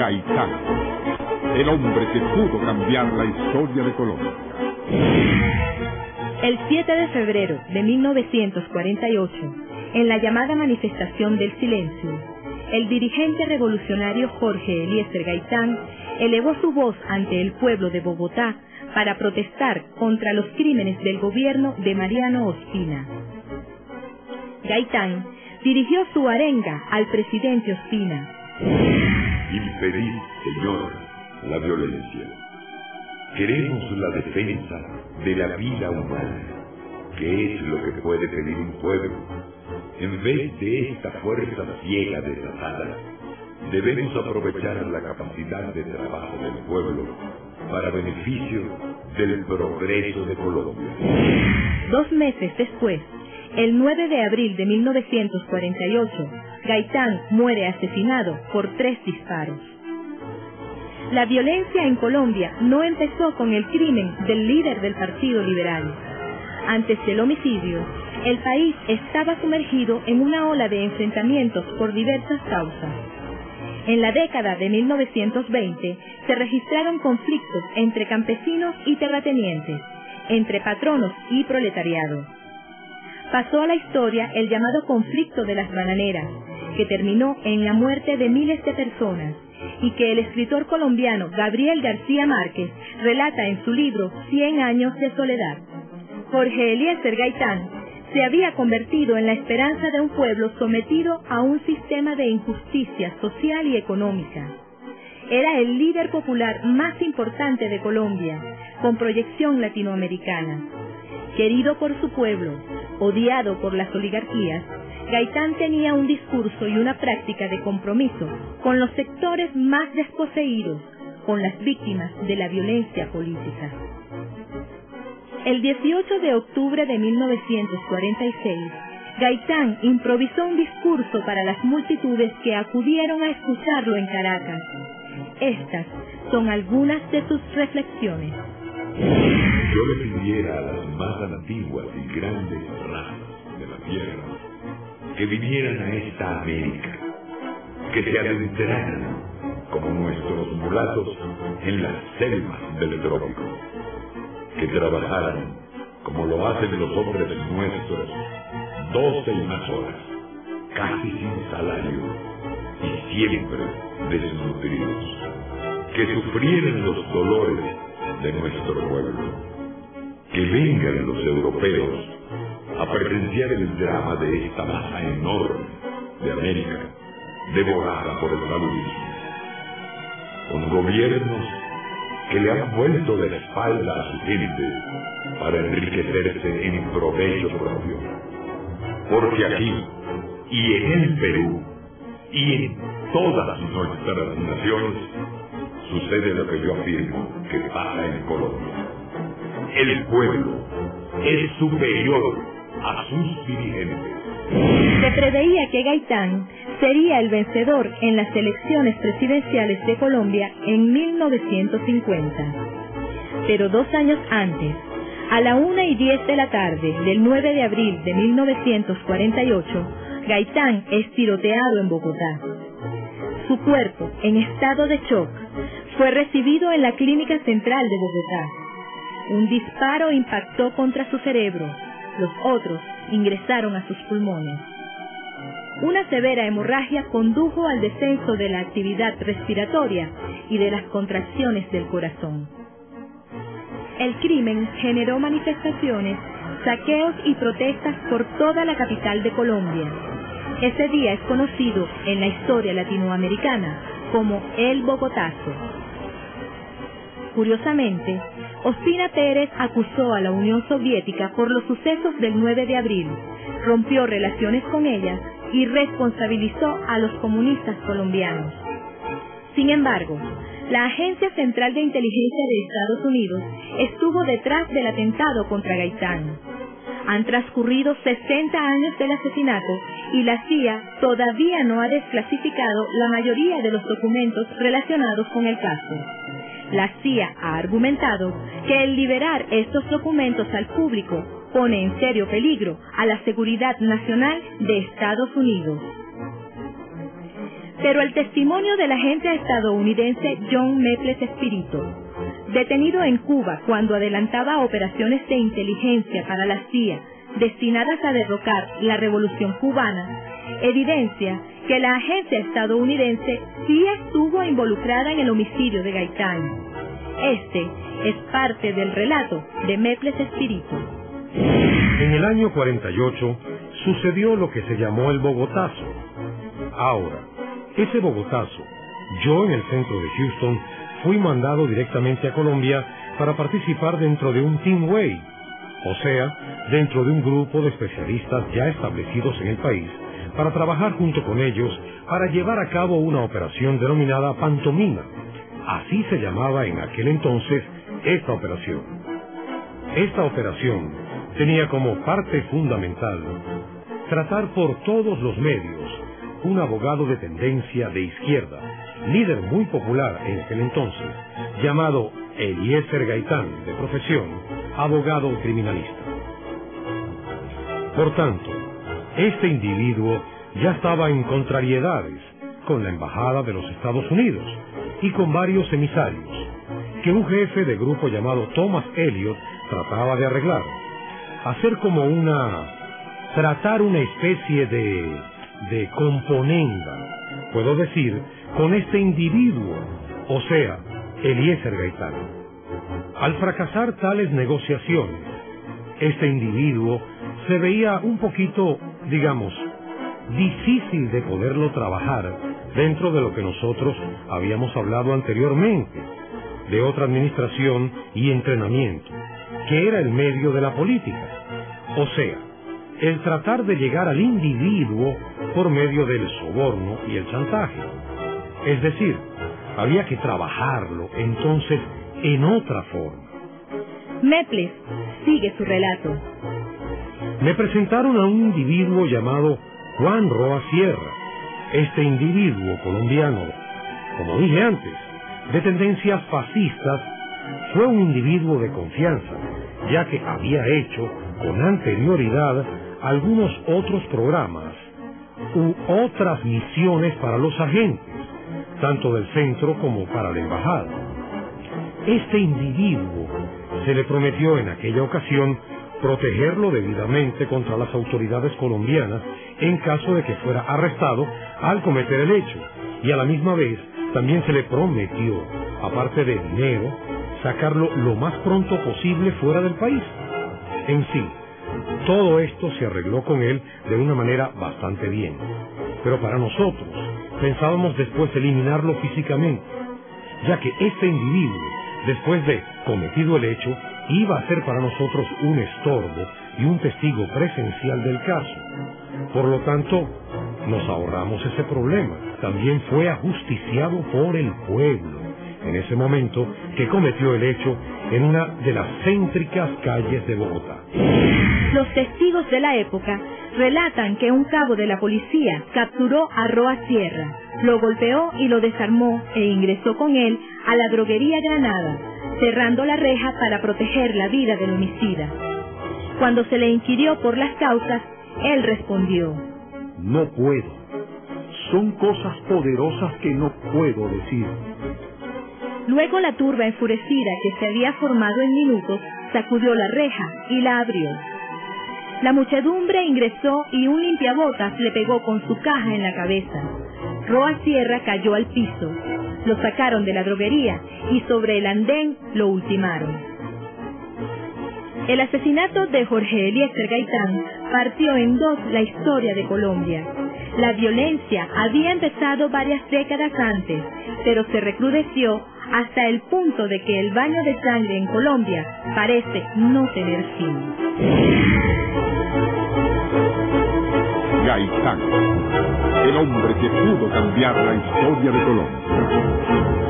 Gaitán, el hombre que pudo cambiar la historia de Colombia. El 7 de febrero de 1948, en la llamada Manifestación del Silencio, el dirigente revolucionario Jorge Eliezer Gaitán elevó su voz ante el pueblo de Bogotá para protestar contra los crímenes del gobierno de Mariano Ospina. Gaitán dirigió su arenga al presidente Ospina. Impedid, Señor, la violencia. Queremos la defensa de la vida humana, que es lo que puede pedir un pueblo. En vez de esta fuerza ciega desatada, debemos aprovechar la capacidad de trabajo del pueblo para beneficio del progreso de Colombia. 2 meses después, el 9 de abril de 1948, Gaitán muere asesinado por 3 disparos. La violencia en Colombia no empezó con el crimen del líder del Partido Liberal. Antes del homicidio, el país estaba sumergido en una ola de enfrentamientos por diversas causas. En la década de 1920 se registraron conflictos entre campesinos y terratenientes, entre patronos y proletariado. Pasó a la historia el llamado conflicto de las bananeras, que terminó en la muerte de miles de personas y que el escritor colombiano Gabriel García Márquez relata en su libro 100 años de soledad. Jorge Eliezer Gaitán se había convertido en la esperanza de un pueblo sometido a un sistema de injusticia social y económica. Era el líder popular más importante de Colombia, con proyección latinoamericana. Querido por su pueblo, odiado por las oligarquías, Gaitán tenía un discurso y una práctica de compromiso con los sectores más desposeídos, con las víctimas de la violencia política. El 18 de octubre de 1946, Gaitán improvisó un discurso para las multitudes que acudieron a escucharlo en Caracas. Estas son algunas de sus reflexiones. Yo le pidiera a las más antiguas y grandes razas de la tierra que vinieran a esta América, que se adentraran, como nuestros mulatos, en las selvas del trópico, que trabajaran, como lo hacen los hombres nuestros, 12 y más horas, casi sin salario, y siempre desnutridos, que sufrieran los dolores de nuestro pueblo, que vengan los europeos a presenciar el drama de esta masa enorme de América, devorada por el paludismo, con gobiernos que le han vuelto de la espalda a su gente para enriquecerse en provecho propio. Porque aquí, y en el Perú, y en todas nuestras naciones, sucede lo que yo afirmo que pasa en Colombia. El pueblo es superior a sus dirigentes. Se preveía que Gaitán sería el vencedor en las elecciones presidenciales de Colombia en 1950. Pero 2 años antes, a la 1:10 de la tarde del 9 de abril de 1948, Gaitán es tiroteado en Bogotá. Su cuerpo, en estado de shock, fue recibido en la Clínica Central de Bogotá. Un disparo impactó contra su cerebro, los otros ingresaron a sus pulmones. Una severa hemorragia condujo al descenso de la actividad respiratoria y de las contracciones del corazón. El crimen generó manifestaciones, saqueos y protestas por toda la capital de Colombia. Ese día es conocido en la historia latinoamericana como el Bogotazo. Curiosamente, Ospina Pérez acusó a la Unión Soviética por los sucesos del 9 de abril, rompió relaciones con ella y responsabilizó a los comunistas colombianos. Sin embargo, la Agencia Central de Inteligencia de Estados Unidos estuvo detrás del atentado contra Gaitán. Han transcurrido 60 años del asesinato y la CIA todavía no ha desclasificado la mayoría de los documentos relacionados con el caso. La CIA ha argumentado que el liberar estos documentos al público pone en serio peligro a la seguridad nacional de Estados Unidos. Pero el testimonio del agente estadounidense John Maples Espíritu, detenido en Cuba cuando adelantaba operaciones de inteligencia para la CIA destinadas a derrocar la revolución cubana, evidencia que la agencia estadounidense sí estuvo involucrada en el homicidio de Gaitán. Este es parte del relato de Maples Espíritu. En el año 48 sucedió lo que se llamó el Bogotazo. Ahora, ese Bogotazo, yo en el centro de Houston fui mandado directamente a Colombia para participar dentro de un Team Way, o sea, dentro de un grupo de especialistas ya establecidos en el país, para trabajar junto con ellos para llevar a cabo una operación denominada Pantomima. Así se llamaba en aquel entonces esta operación. Esta operación tenía como parte fundamental tratar por todos los medios un abogado de tendencia de izquierda, líder muy popular en aquel entonces, llamado Eliezer Gaitán, de profesión, abogado criminalista. Por tanto, este individuo ya estaba en contrariedades con la Embajada de los Estados Unidos y con varios emisarios que un jefe de grupo llamado Thomas Elliot trataba de arreglar, hacer como tratar una especie de componenda, puedo decir, con este individuo, o sea, Eliezer Gaitán. Al fracasar tales negociaciones, este individuo se veía un poquito, digamos, difícil de poderlo trabajar dentro de lo que nosotros habíamos hablado anteriormente, de otra administración y entrenamiento, que era el medio de la política. O sea, el tratar de llegar al individuo por medio del soborno y el chantaje. Es decir, había que trabajarlo entonces en otra forma. Maples sigue su relato. Me presentaron a un individuo llamado Juan Roa Sierra. Este individuo colombiano, como dije antes, de tendencias fascistas, fue un individuo de confianza, ya que había hecho con anterioridad algunos otros programas u otras misiones para los agentes, tanto del centro como para la embajada. Este individuo se le prometió en aquella ocasión protegerlo debidamente contra las autoridades colombianas en caso de que fuera arrestado al cometer el hecho, y a la misma vez también se le prometió, aparte de dinero, sacarlo lo más pronto posible fuera del país. En sí, todo esto se arregló con él de una manera bastante bien, pero para nosotros pensábamos después eliminarlo físicamente, ya que este individuo, después de cometido el hecho, iba a ser para nosotros un estorbo y un testigo presencial del caso. Por lo tanto, nos ahorramos ese problema. También fue ajusticiado por el pueblo en ese momento que cometió el hecho en una de las céntricas calles de Bogotá. Los testigos de la época relatan que un cabo de la policía capturó a Roa Sierra, lo golpeó y lo desarmó e ingresó con él a la droguería Granada, cerrando la reja para proteger la vida del homicida. Cuando se le inquirió por las causas, él respondió: No puedo. Son cosas poderosas que no puedo decir. Luego la turba enfurecida que se había formado en minutos sacudió la reja y la abrió. La muchedumbre ingresó y un limpiabotas le pegó con su caja en la cabeza. Roa Sierra cayó al piso. Lo sacaron de la droguería y sobre el andén lo ultimaron. El asesinato de Jorge Eliezer Gaitán partió en dos la historia de Colombia. La violencia había empezado varias décadas antes, pero se recrudeció hasta el punto de que el baño de sangre en Colombia parece no tener fin. Gaitán, el hombre que pudo cambiar la historia de Colombia.